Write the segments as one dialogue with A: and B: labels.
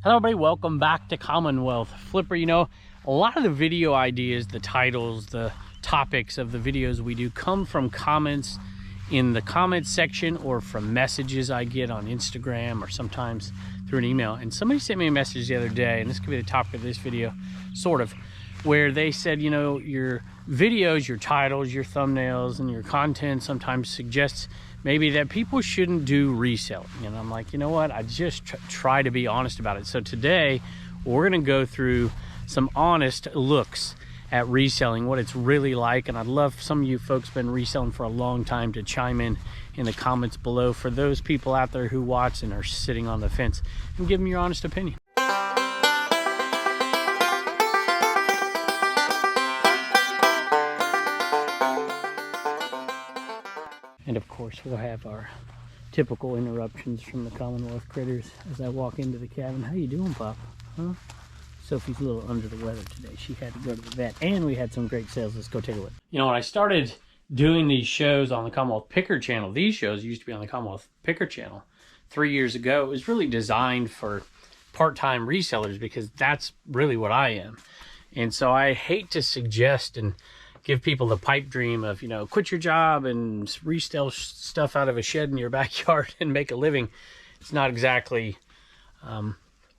A: Hello everybody, welcome back to Commonwealth. Flipper, you know, a lot of the video ideas, the titles, the topics of the videos we do come from comments in the comments section or from messages I get on Instagram or sometimes through an email. And somebody sent me a message the other day, and this could be the topic of this video, sort of, where they said, you know, your videos, your titles, your thumbnails, and your content sometimes suggests maybe that people shouldn't do reselling. And I'm like, you know what? I just try to be honest about it. So today, we're gonna go through some honest looks at reselling, what it's really like. And I'd love some of you folks been reselling for a long time to chime in the comments below for those people out there who watch and are sitting on the fence, and give them your honest opinion. And of course, we'll have our typical interruptions from the Commonwealth critters as I walk into the cabin. How you doing, Pop? Huh? Sophie's a little under the weather today. She had to go to the vet, and we had some great sales. Let's go take a look. You know, when I started doing these shows on the Commonwealth Picker channel, these shows used to be on the Commonwealth Picker channel 3 years ago. It was really designed for part-time resellers because that's really what I am. And so I hate to suggest and give people the pipe dream of, you know, quit your job and resell stuff out of a shed in your backyard and make a living. It's not exactly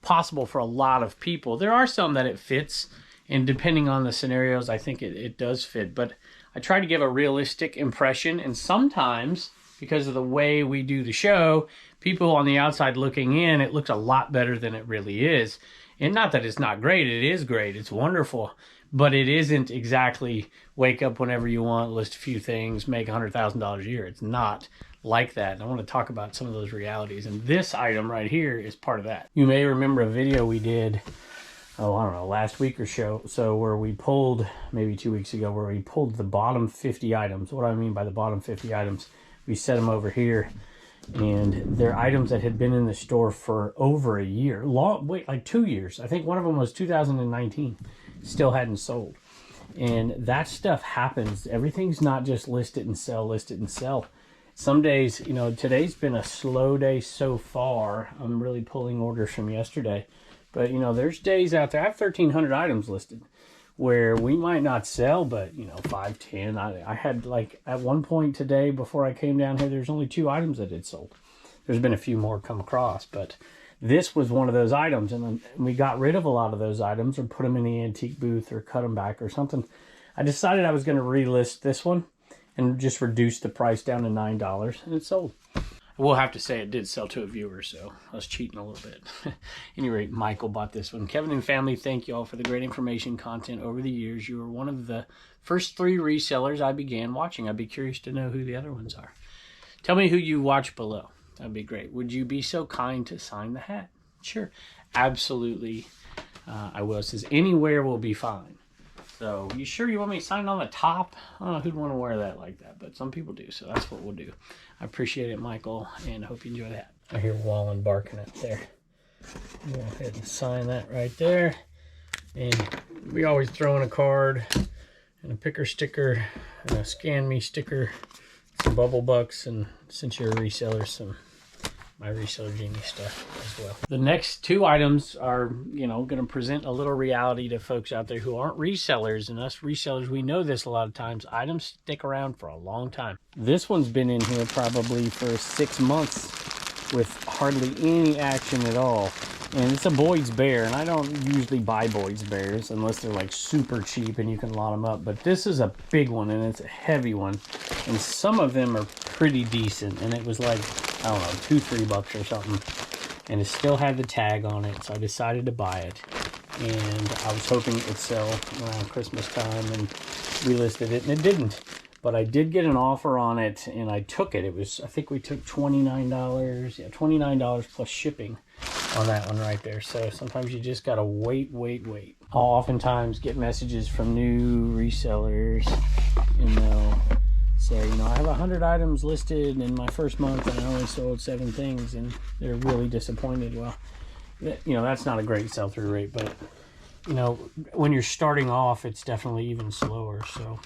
A: possible for a lot of people. There are some that it fits, and depending on the scenarios, I think it does fit. But I try to give a realistic impression, and sometimes, because of the way we do the show, people on the outside looking in, it looks a lot better than it really is. And not that it's not great, it is great, it's wonderful. But it isn't exactly wake up whenever you want, list a few things, make $100,000 a year. It's not like that. And I want to talk about some of those realities. And this item right here is part of that. You may remember a video we did, oh, I don't know, last week or so, where we pulled, maybe 2 weeks ago, where we pulled the bottom 50 items. What do I mean by the bottom 50 items? We set them over here. And they're items that had been in the store for over a year. Like 2 years. I think one of them was 2019. Still hadn't sold. And that stuff happens. Everything's not just list it and sell, list it and sell. Some days, you know, today's been a slow day so far. I'm really pulling orders from yesterday. But, you know, there's days out there. I have 1,300 items listed where we might not sell, but, you know, 5, 10. I had, like, at one point today before I came down here, there's only 2 items that had sold. There's been a few more come across, but this was one of those items, and we got rid of a lot of those items or put them in the antique booth or cut them back or something. I decided I was going to relist this one and just reduce the price down to $9, and it sold. I will have to say it did sell to a viewer, so I was cheating a little bit. At any rate, Michael bought this one. Kevin and family, thank you all for the great information content over the years. You were one of the first 3 resellers I began watching. I'd be curious to know who the other ones are. Tell me who you watch below. That'd be great. Would you be so kind to sign the hat? Sure. Absolutely. I will. It says anywhere will be fine. So you sure you want me to sign on the top? I don't know who'd want to wear that like that, but some people do. So that's what we'll do. I appreciate it, Michael, and I hope you enjoy that. I hear Wallen barking up there. Go ahead and sign that right there. And we always throw in a card and a picker sticker and a scan me sticker, some bubble bucks, and since you're a reseller, some my Reseller Genie stuff as well. The next 2 items are, you know, going to present a little reality to folks out there who aren't resellers, and us resellers, we know this a lot of times. Items stick around for a long time. This one's been in here probably for 6 months with hardly any action at all. And it's a Boyd's Bear, and I don't usually buy Boyd's Bears unless they're like super cheap and you can lot them up. But this is a big one, and it's a heavy one, and some of them are pretty decent. And it was like, I don't know, $2-3 or something, and it still had the tag on it, so I decided to buy it. And I was hoping it would sell around Christmas time, and relisted it, and it didn't. But I did get an offer on it, and I took it. It was, I think we took $29, yeah, $29 plus shipping on that one right there. So sometimes you just gotta wait. I'll oftentimes get messages from new resellers, and they'll say, you know, I have 100 items listed in my first month and I only sold 7 things, and they're really disappointed. Well, you know, that's not a great sell-through rate, but, you know, when you're starting off, it's definitely even slower. So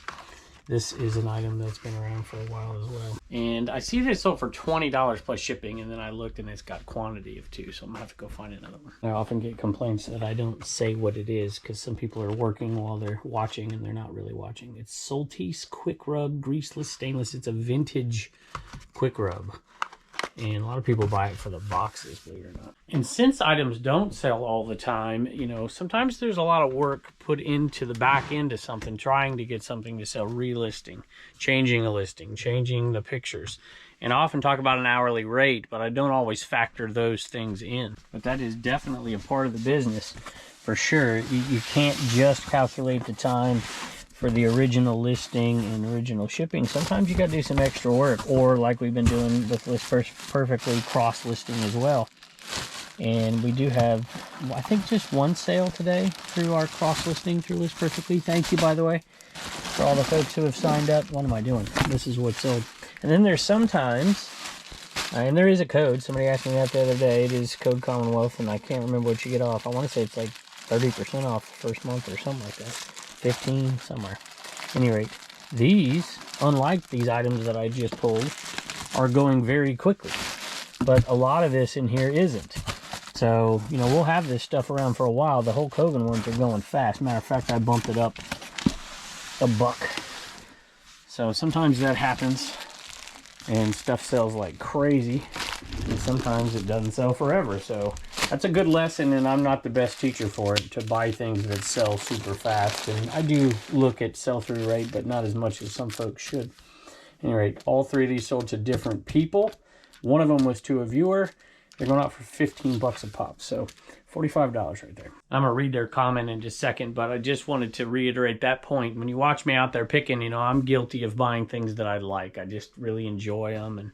A: This is an item that's been around for a while as well. And I see this sold for $20 plus shipping, and then I looked and it's got quantity of 2, so I'm gonna have to go find another one. I often get complaints that I don't say what it is because some people are working while they're watching and they're not really watching. It's Soltis Quick Rub Greaseless Stainless. It's a vintage quick rub. And a lot of people buy it for the boxes, believe it or not. And since items don't sell all the time, you know, sometimes there's a lot of work put into the back end of something, trying to get something to sell, relisting, changing a listing, changing the pictures. And I often talk about an hourly rate, but I don't always factor those things in. But that is definitely a part of the business, for sure. You can't just calculate the time for the original listing and original shipping. Sometimes you got to do some extra work, or like we've been doing with List Perfectly, cross listing as well. And we do have, I think, just one sale today through our cross listing through List Perfectly. Thank you, by the way, for all the folks who have signed up. What am I doing? This is what's sold. And then there's sometimes, and there is a code. Somebody asked me that the other day. It is code Commonwealth, and I can't remember what you get off. I want to say it's like 30% off the first month or something like that. 15 somewhere. At any rate, these, unlike these items that I just pulled, are going very quickly. But a lot of this in here isn't. So, you know, we'll have this stuff around for a while. The Hulk Hogan ones are going fast. Matter of fact, I bumped it up $1. So sometimes that happens and stuff sells like crazy. And sometimes it doesn't sell forever. So that's a good lesson, and I'm not the best teacher for it, to buy things that sell super fast. And I do look at sell-through rate, but not as much as some folks should. At any rate, all 3 of these sold to different people. One of them was to a viewer. They're going out for 15 bucks a pop, so $45 right there. I'm going to read their comment in just a second, but I just wanted to reiterate that point. When you watch me out there picking, you know, I'm guilty of buying things that I like. I just really enjoy them, and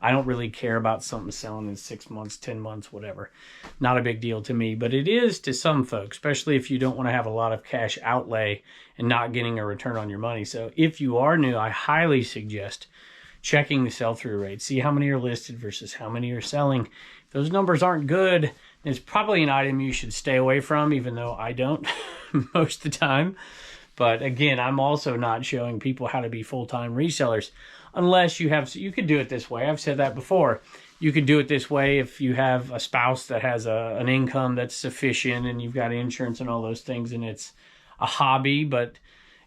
A: I don't really care about something selling in 6 months, 10 months, whatever. Not a big deal to me, but it is to some folks, especially if you don't want to have a lot of cash outlay and not getting a return on your money. So if you are new, I highly suggest checking the sell-through rate. See how many are listed versus how many are selling. If those numbers aren't good, it's probably an item you should stay away from, even though I don't most of the time. But again, I'm also not showing people how to be full-time resellers. Unless you have, you could do it this way. I've said that before. You could do it this way if you have a spouse that has an income that's sufficient and you've got insurance and all those things, and it's a hobby, but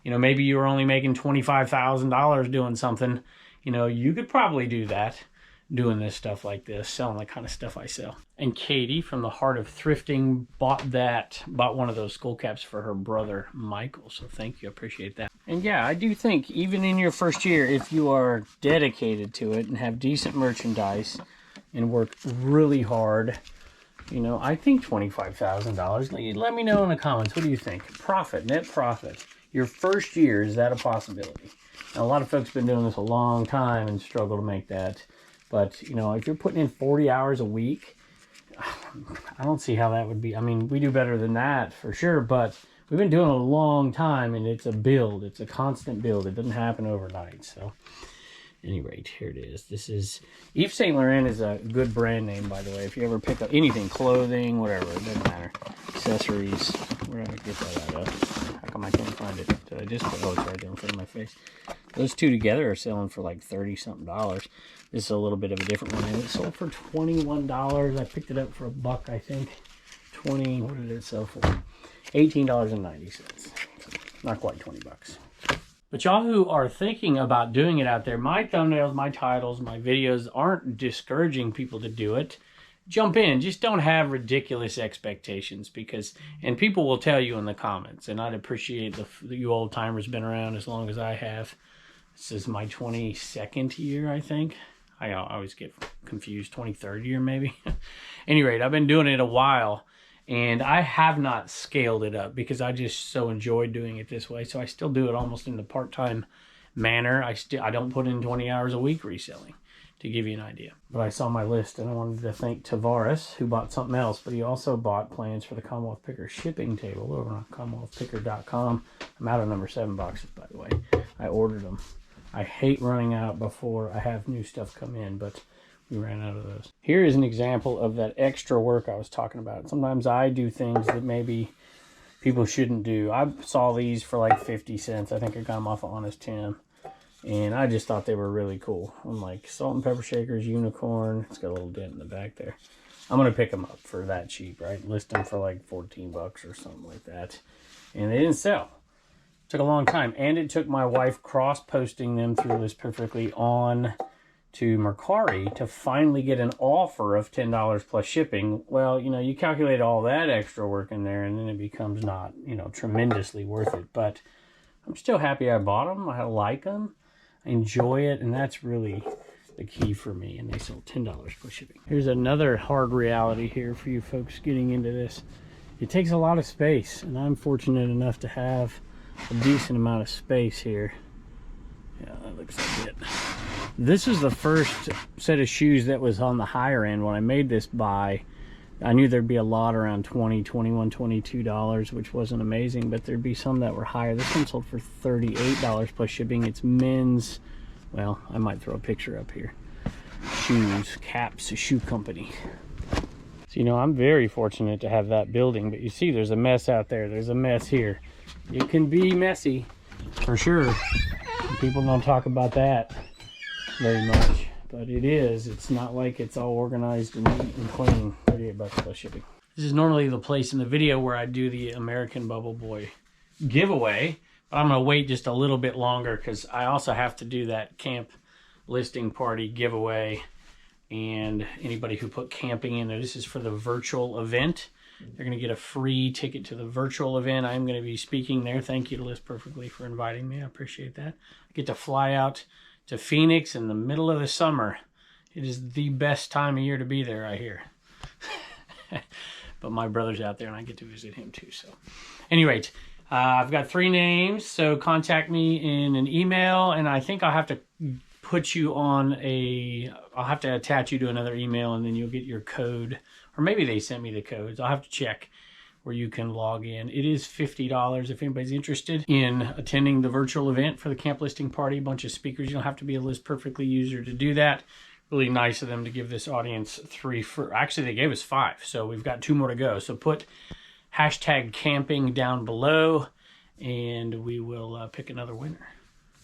A: you know, maybe you're only making $25,000 doing something. You know, you could probably do that, doing this stuff like this, selling the kind of stuff I sell. And Katie from the Heart of Thrifting bought one of those skull caps for her brother Michael. So thank you, I appreciate that. And yeah, I do think even in your first year, if you are dedicated to it and have decent merchandise and work really hard, you know, I think $25,000. Let me know in the comments, what do you think? Profit, net profit. Your first year, is that a possibility? Now, a lot of folks have been doing this a long time and struggle to make that. But, you know, if you're putting in 40 hours a week, I don't see how that would be. I mean, we do better than that for sure, but we've been doing it a long time, and it's a build. It's a constant build. It doesn't happen overnight. So, at any rate, here it is. This is, Yves Saint Laurent is a good brand name, by the way. If you ever pick up anything, clothing, whatever, it doesn't matter. Accessories, where did I get that out of? How come I can't find it? Did I just put, oh, it's right there in front of my face. Those two together are selling for like $30-something. This is a little bit of a different one. It sold for $21. I picked it up for $1, I think. What did it sell for? $18.90. Not quite 20 bucks. But y'all who are thinking about doing it out there, my thumbnails, my titles, my videos aren't discouraging people to do it. Jump in. Just don't have ridiculous expectations, because, and people will tell you in the comments, and I'd appreciate you old timers been around as long as I have. This is my 22nd year, I think. I always get confused, 23rd year maybe. At any rate, I've been doing it a while, and I have not scaled it up because I just so enjoyed doing it this way. So I still do it almost in the part-time manner. I don't put in 20 hours a week reselling, to give you an idea. But I saw my list, and I wanted to thank Tavares, who bought something else, but he also bought plans for the Commonwealth Picker shipping table over on CommonwealthPicker.com. I'm out of number 7 boxes, by the way. I ordered them. I hate running out before I have new stuff come in, but we ran out of those. Here is an example of that extra work I was talking about. Sometimes I do things that maybe people shouldn't do. I saw these for like 50 cents. I think I got them off of Honest Tim. And I just thought they were really cool. I'm like, salt and pepper shakers, unicorn. It's got a little dent in the back there. I'm going to pick them up for that cheap, right? List them for like 14 bucks or something like that. And they didn't sell. Took a long time. And it took my wife cross-posting them through List Perfectly on to Mercari to finally get an offer of $10 plus shipping. Well, you know, you calculate all that extra work in there and then it becomes not, you know, tremendously worth it. But I'm still happy I bought them. I like them. I enjoy it, and that's really the key for me. And they sold $10 plus shipping. Here's another hard reality here for you folks getting into this. It takes a lot of space, and I'm fortunate enough to have a decent amount of space here. Yeah, that looks like it. This is the first set of shoes that was on the higher end. When I made this buy, I knew there'd be a lot around $20, $21, $22, which wasn't amazing, but there'd be some that were higher. This one sold for $38 plus shipping. It's men's, well, I might throw a picture up here. Shoes, Caps, a shoe company. So, you know, I'm very fortunate to have that building, but you see there's a mess out there. There's a mess here. It can be messy, for sure. People don't talk about that very much. But it is. It's not like it's all organized and neat and clean. $38 plus shipping. This is normally the place in the video where I do the American Bubble Boy giveaway. But I'm going to wait just a little bit longer because I also have to do that camp listing party giveaway. And anybody who put camping in there, this is for the virtual event. They're going to get a free ticket to the virtual event. I'm going to be speaking there. Thank you to List Perfectly for inviting me. I appreciate that. I get to fly out to Phoenix in the middle of the summer. It is the best time of year to be there, I hear. But my brother's out there and I get to visit him too. So anyway, I've got 3 names, so contact me in an email, and I think I'll have to put you on I'll have to attach you to another email, and then you'll get your code, or maybe they sent me the codes. I'll have to check where you can log in. It is $50 if anybody's interested in attending the virtual event for the camp listing party. A bunch of speakers. You don't have to be a List Perfectly user to do that. Really nice of them to give this audience 3 for, actually they gave us 5, so we've got 2 more to go. So put hashtag camping down below and we will pick another winner.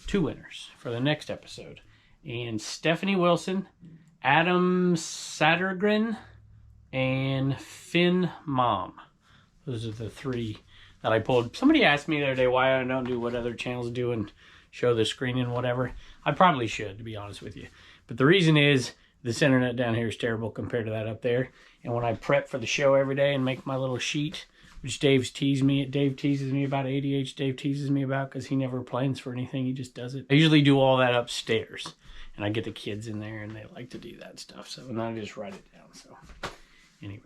A: 2 winners for the next episode. And Stephanie Wilson, Adam Sattergren, and Finn Mom. Those are the 3 that I pulled. Somebody asked me the other day why I don't do what other channels do and show the screen and whatever. I probably should, to be honest with you. But the reason is this internet down here is terrible compared to that up there. And when I prep for the show every day and make my little sheet, which Dave teases me about ADH, Dave teases me about because he never plans for anything. He just does it. I usually do all that upstairs. And I get the kids in there and they like to do that stuff. So, and I just write it down. So, anyway.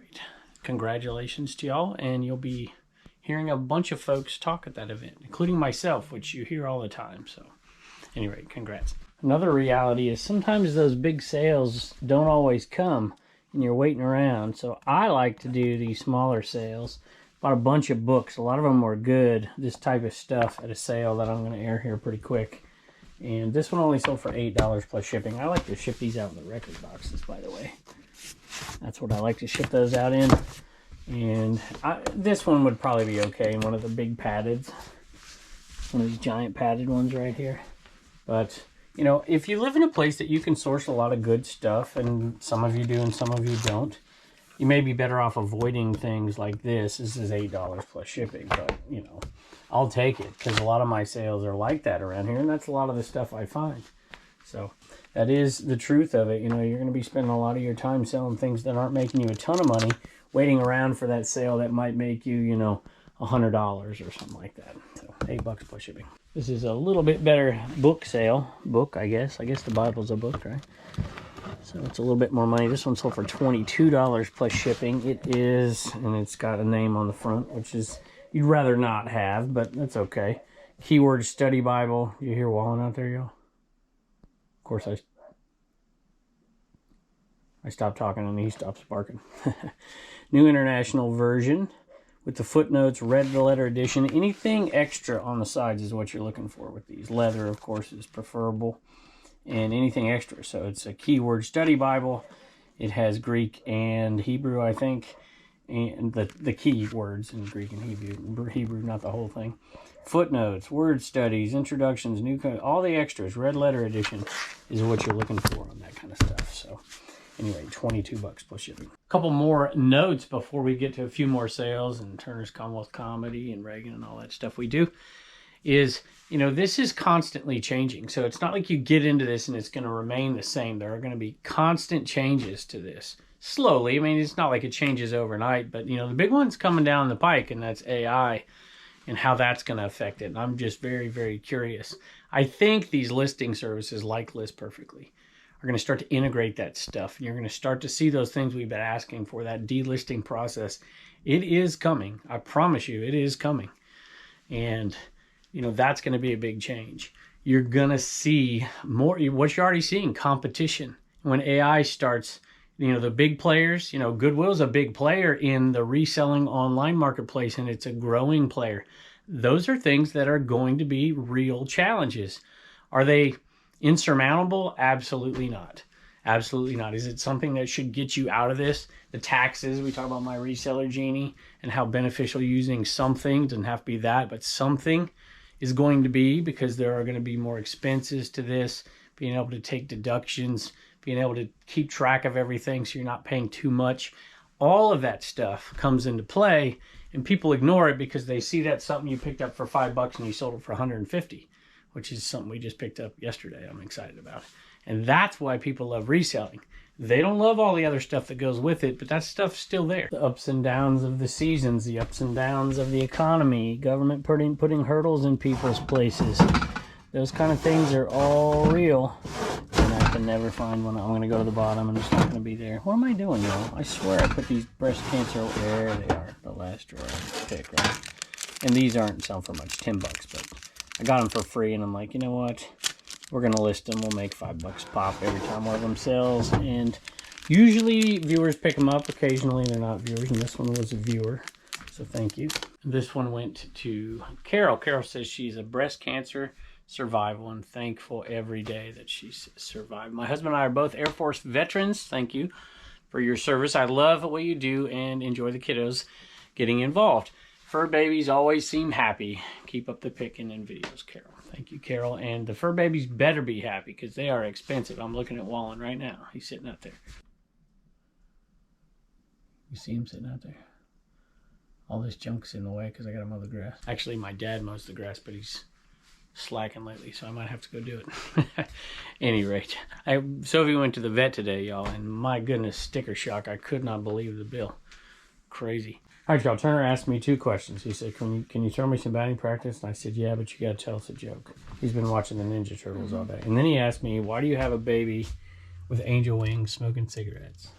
A: Congratulations to y'all, and you'll be hearing a bunch of folks talk at that event, including myself, which you hear all the time. So anyway, congrats. Another reality is sometimes those big sales don't always come and you're waiting around. So I like to do these smaller sales. Bought a bunch of books. A lot of them were good, this type of stuff, at a sale that I'm going to air here pretty quick. And this one only sold for $8 plus shipping. I like to ship these out in the record boxes, by the way. That's what I like to ship those out in. And this one would probably be okay in one of the big padded, one of these giant padded ones right here. But, you know, if you live in a place that you can source a lot of good stuff, and some of you do and some of you don't, you may be better off avoiding things like this. This is $8 plus shipping, but, you know, I'll take it because a lot of my sales are like that around here, and that's a lot of the stuff I find. So that is the truth of it. You know, you're going to be spending a lot of your time selling things that aren't making you a ton of money, waiting around for that sale that might make you, you know, $100 or something like that. So $8 plus shipping. This is a little bit better book sale. Book, I guess. I guess the Bible's a book, right? So it's a little bit more money. This one sold for $22 plus shipping. It is, and it's got a name on the front, which is you'd rather not have, but that's okay. Keyword Study Bible. You hear Wallen out there, y'all? Of course, I stopped talking and he stops barking. New International Version with the footnotes, red letter edition. Anything extra on the sides is what you're looking for with these. Leather, of course, is preferable. And anything extra. So it's a Keyword Study Bible. It has Greek and Hebrew, I think. and the key words in Greek and Hebrew, not the whole thing. Footnotes, word studies, introductions, all the extras. Red letter edition is what you're looking for on that kind of stuff. So anyway, $22 plus shipping. A couple more notes before we get to a few more sales and Turner's Commonwealth Comedy and Reagan and all that stuff we do is, this is constantly changing. So it's not like you get into this and it's going to remain the same. There are going to be constant changes to this. Slowly. I mean, it's not like it changes overnight, but, the big one's coming down the pike, and that's AI and how that's going to affect it. And I'm just very, very curious. I think these listing services like List Perfectly are going to start to integrate that stuff. And you're going to start to see those things we've been asking for, that delisting process. It is coming. I promise you, it is coming. And, that's going to be a big change. You're going to see more, what you're already seeing, competition. When AI starts, the big players, Goodwill's a big player in the reselling online marketplace, and it's a growing player. Those are things that are going to be real challenges. Are they insurmountable? Absolutely not. Absolutely not. Is it something that should get you out of this? The taxes, we talk about my reseller Genie and how beneficial using something, doesn't have to be that, but something is going to be, because there are going to be more expenses to this, being able to take deductions, being able to keep track of everything so you're not paying too much. All of that stuff comes into play, and people ignore it because they see that's something you picked up for $5 and you sold it for 150, which is something we just picked up yesterday. I'm excited about. And that's why people love reselling. They don't love all the other stuff that goes with it, but that stuff's still there. The ups and downs of the seasons, the ups and downs of the economy, government putting hurdles in people's places. Those kind of things are all real. And I can never find one. I'm going to go to the bottom and it's not going to be there. What am I doing, y'all? I swear I put these breast cancer, there they are, the last drawer I picked, right? And these aren't selling for much, $10, but I got them for free, and I'm like, you know what? We're going to list them. We'll make $5 pop every time one of them sells. And usually viewers pick them up. Occasionally they're not viewers, and this one was a viewer. So thank you. This one went to Carol. Carol says she's a breast cancer survival and thankful every day that she's survived. My husband and I are both Air Force veterans. Thank you for your service. I love what you do and enjoy the kiddos getting involved. Fur babies always seem happy. Keep up the picking and videos, Carol. Thank you, Carol. And the fur babies better be happy because they are expensive. I'm looking at Wallen right now. He's sitting out there. You see him sitting out there? All this junk's in the way because I got to mow the grass. Actually, my dad mows the grass, but he's slacking lately, so I might have to go do it. Any rate, Sophie went to the vet today, y'all, and my goodness, sticker shock. I could not believe the bill. Crazy. All right, y'all, Turner asked me 2 questions. He said, can you tell me some batting practice? And I said, yeah, but you got to tell us a joke. He's been watching the Ninja Turtles all day. And then he asked me, why do you have a baby with angel wings smoking cigarettes?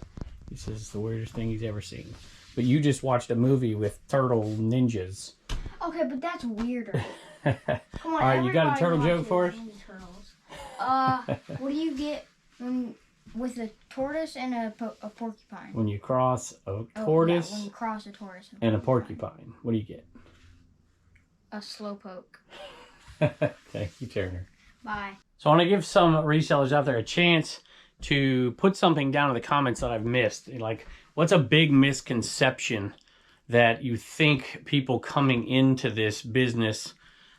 A: He says it's the weirdest thing he's ever seen. But you just watched a movie with turtle ninjas. Okay, but that's weirder. Come on, all right, you got a turtle joke for us? What do you get with a tortoise and a porcupine? When you cross a tortoise, when you cross a tortoise and a porcupine, what do you get? A slowpoke. Thank you, Turner. Bye. So I want to give some resellers out there a chance to put something down in the comments that I've missed. Like, what's a big misconception that you think people coming into this business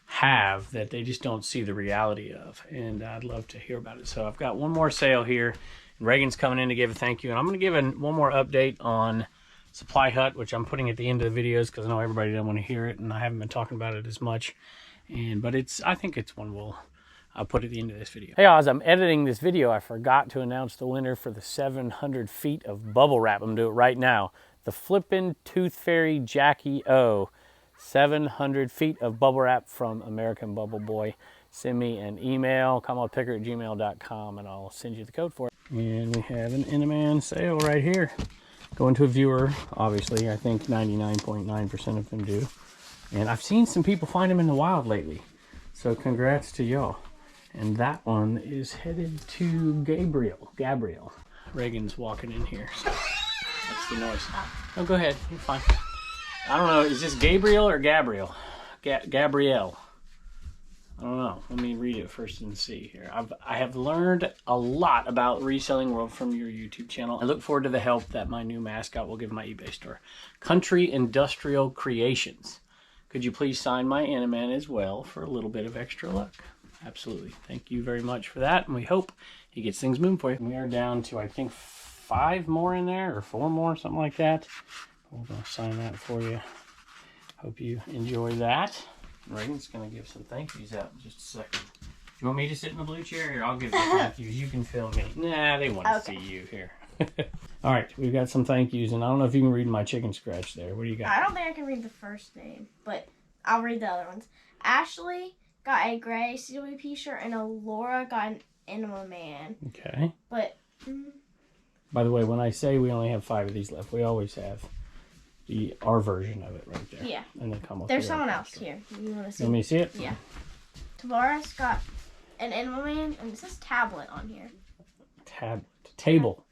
A: have that they just don't see the reality of? And I'd love to hear about it. So I've got one more sale here. Reagan's coming in to give a thank you. And I'm going to give one more update on Supply Hut, which I'm putting at the end of the videos because I know everybody doesn't want to hear it. And I haven't been talking about it as much. But I think it's one I'll put at the end of this video. Hey, as I'm editing this video, I forgot to announce the winner for the 700 feet of bubble wrap. I'm going to do it right now. The Flippin' Tooth Fairy Jackie O. 700 feet of bubble wrap from American Bubble Boy. Send me an email, commonwealthpicker@gmail.com, and I'll send you the code for it. And we have an in-demand sale right here. Going to a viewer, obviously. I think 99.9% of them do. And I've seen some people find them in the wild lately. So congrats to y'all. And that one is headed to Gabriel. Reagan's walking in here. So that's the noise. Oh, go ahead. You're fine. I don't know. Is this Gabriel or Gabriel? Gabrielle. I don't know. Let me read it first and see here. I have learned a lot about Reselling World from your YouTube channel. I look forward to the help that my new mascot will give my eBay store. Country Industrial Creations. Could you please sign my Animan as well for a little bit of extra luck? Absolutely. Thank you very much for that, and we hope he gets things moving for you. We are down to, I think, 5 more in there, or 4 more, something like that. We're going to sign that for you. Hope you enjoy that. Reagan's going to give some thank yous out in just a second. Do you want me to sit in the blue chair? Here, I'll give the thank yous. You can film me. Nah, they want to see you here. All right, we've got some thank yous, and I don't know if you can read my chicken scratch there. What do you got?
B: I don't think I can read the first name, but I'll read the other ones. Ashley got a gray CWP shirt, and Laura got an Animal Man.
A: Okay.
B: But...
A: By the way, when I say we only have 5 of these left, we always have our version of it right there.
B: Yeah.
A: And then come up.
B: There's someone else here. You want to see?
A: Let me see it?
B: Yeah. Tavares got an Animal Man, and it says tablet on here.
A: Table. Table.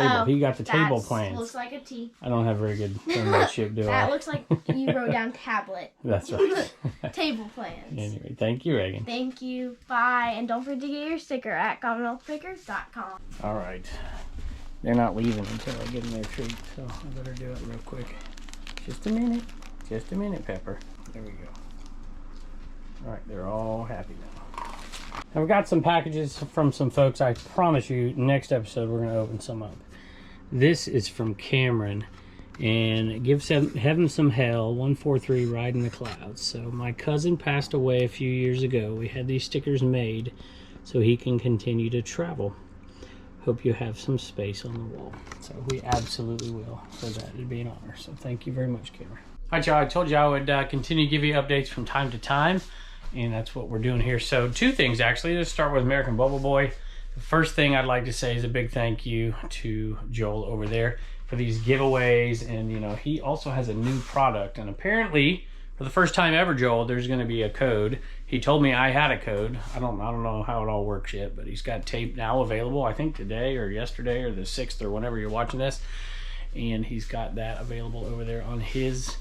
B: Oh,
A: he got the table plans.
B: Looks like a T.
A: I don't have very good penmanship, do I?
B: That looks like you wrote down tablet.
A: That's right.
B: Table plans.
A: Anyway, thank you, Reagan.
B: Thank you. Bye. And don't forget to get your sticker at CommonwealthPickers.com.
A: All right. They're not leaving until I give them their treat, so I better do it real quick. Just a minute. Just a minute, Pepper. There we go. All right, they're all happy now. Now, we've got some packages from some folks. I promise you, next episode, we're going to open some up. This is from Cameron, and give heaven some hell, 143 Riding the Clouds. So my cousin passed away a few years ago. We had these stickers made so he can continue to travel. Hope you have some space on the wall. So we absolutely will for that. It'd be an honor. So thank you very much, Cameron. All right, y'all. I told you I would continue to give you updates from time to time, and that's what we're doing here. So 2 things, actually. Let's start with American Bubble Boy. The first thing I'd like to say is a big thank you to Joel over there for these giveaways. And, you know, he also has a new product. And apparently, for the first time ever, Joel, there's going to be a code. He told me I had a code. I don't know how it all works yet, but he's got tape now available, I think today or yesterday or the 6th or whenever you're watching this. And he's got that available over there on his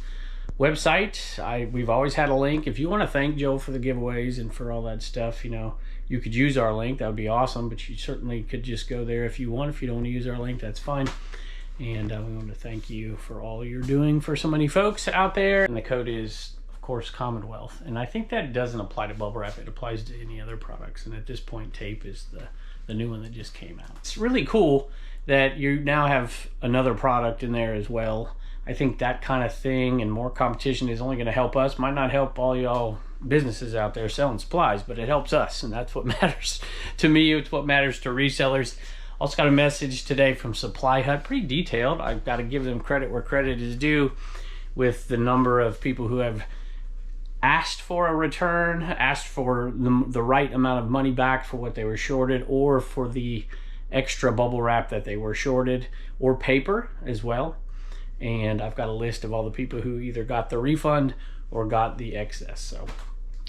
A: website. We've always had a link. If you want to thank Joel for the giveaways and for all that stuff, you know, you could use our link. That would be awesome, but you certainly could just go there if you want. If you don't want to use our link, that's fine. And we want to thank you for all you're doing for so many folks out there. And the code is, of course, Commonwealth. And I think that doesn't apply to bubble wrap. It applies to any other products. And at this point, tape is the new one that just came out. It's really cool that you now have another product in there as well. I think that kind of thing and more competition is only going to help us. Might not help all y'all businesses out there selling supplies, but it helps us, and that's what matters to me. It's what matters to resellers. Also got a message today from Supply Hut, pretty detailed. I've got to give them credit where credit is due with the number of people who have asked for a return, asked for the right amount of money back for what they were shorted, or for the extra bubble wrap that they were shorted, or paper as well. And I've got a list of all the people who either got the refund or got the excess, so,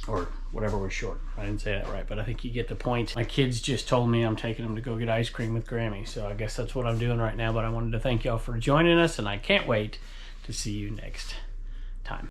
A: or whatever was short. I didn't say that right, but I think you get the point. My kids just told me I'm taking them to go get ice cream with Grammy, so I guess that's what I'm doing right now. But I wanted to thank y'all for joining us, and I can't wait to see you next time.